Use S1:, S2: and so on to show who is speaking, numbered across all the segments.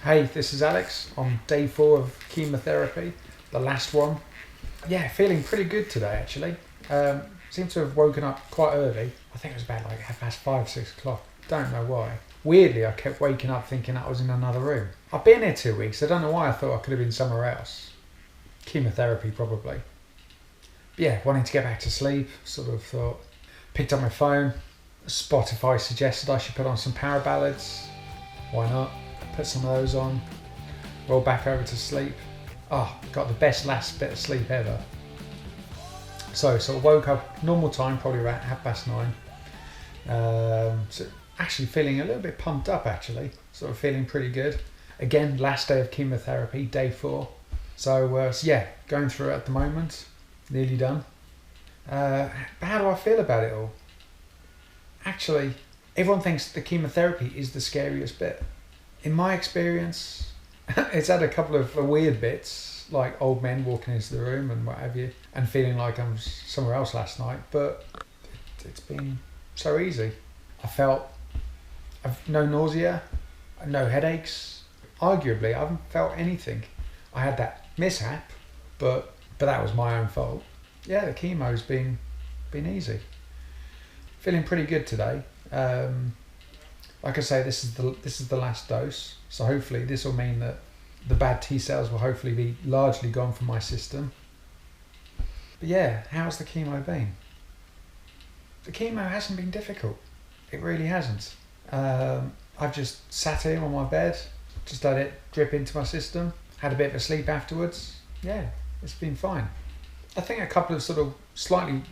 S1: Hey, this is Alex on day 4 of chemotherapy, the last one. Yeah, feeling pretty good today actually. Seem to have woken up quite early. I think it was about like 5:30, 6 o'clock. Don't know why. Weirdly, I kept waking up thinking I was in another room. I've been here 2 weeks. I don't know why I thought I could have been somewhere else. Chemotherapy probably. But yeah, wanting to get back to sleep, sort of thought, picked up my phone. Spotify suggested I should put on some power ballads. Why not? Put some of those on, roll back over to sleep. Got the best last bit of sleep ever. So sort of woke up normal time, probably around 9:30. So actually feeling a little bit pumped up actually, sort of feeling pretty good. Again, last day of chemotherapy, day 4. So yeah, going through it at the moment, nearly done. But how do I feel about it all? Actually, everyone thinks the chemotherapy is the scariest bit. In my experience, it's had a couple of weird bits, like old men walking into the room and what have you, and feeling like I'm somewhere else last night, but it's been so easy. I've no nausea, no headaches. Arguably, I haven't felt anything. I had that mishap, but that was my own fault. Yeah, the chemo's been easy. Feeling pretty good today. Like I say, this is the last dose, so hopefully this will mean that the bad T cells will hopefully be largely gone from my system. But yeah, how's the chemo been? The chemo hasn't been difficult. It really hasn't. I've just sat here on my bed, just let it drip into my system, had a bit of a sleep afterwards. Yeah, it's been fine. I think a couple of sort of slightly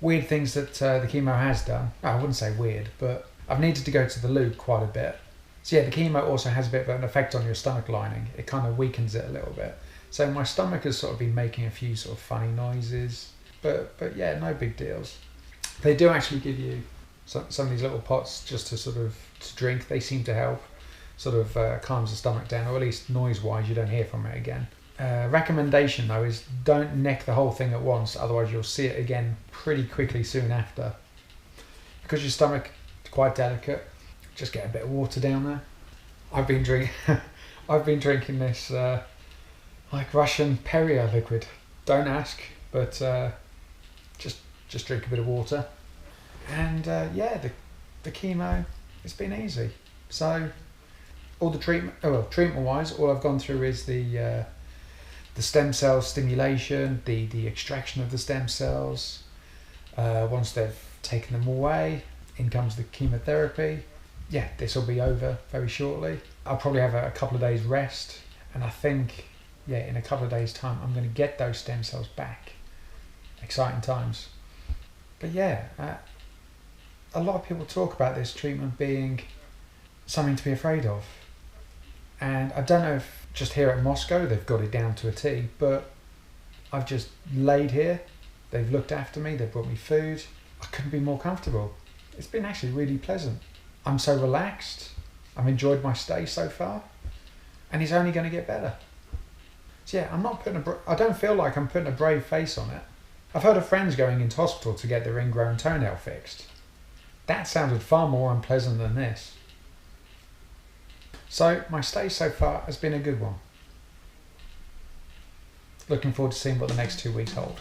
S1: weird things that the chemo has done. I wouldn't say weird, but I've needed to go to the loo quite a bit. So yeah, the chemo also has a bit of an effect on your stomach lining. It kind of weakens it a little bit. So my stomach has sort of been making a few sort of funny noises, but yeah, no big deals. They do actually give you some of these little pots just to drink. They seem to help, sort of calms the stomach down, or at least noise-wise you don't hear from it again. Recommendation though is don't neck the whole thing at once, otherwise you'll see it again pretty quickly soon after. Because your stomach is quite delicate, just get a bit of water down there. I've been drinking this like Russian Perrier liquid. Don't ask, but just drink a bit of water. And yeah, the chemo, it's been easy. So all the treatment-wise, all I've gone through is the stem cell stimulation, the extraction of the stem cells. Once they've taken them away, in comes the chemotherapy. Yeah, this will be over very shortly. I'll probably have a couple of days rest, and I think, yeah, in a couple of days' time, I'm going to get those stem cells back. Exciting times. But yeah, a lot of people talk about this treatment being something to be afraid of. And I don't know if just here at Moscow they've got it down to a T, but I've just laid here. They've looked after me, they've brought me food. I couldn't be more comfortable. It's been actually really pleasant. I'm so relaxed. I've enjoyed my stay so far, and it's only going to get better. So yeah, I don't feel like I'm putting a brave face on it. I've heard of friends going into hospital to get their ingrown toenail fixed. That sounded far more unpleasant than this. So my stay so far has been a good one. Looking forward to seeing what the next 2 weeks hold.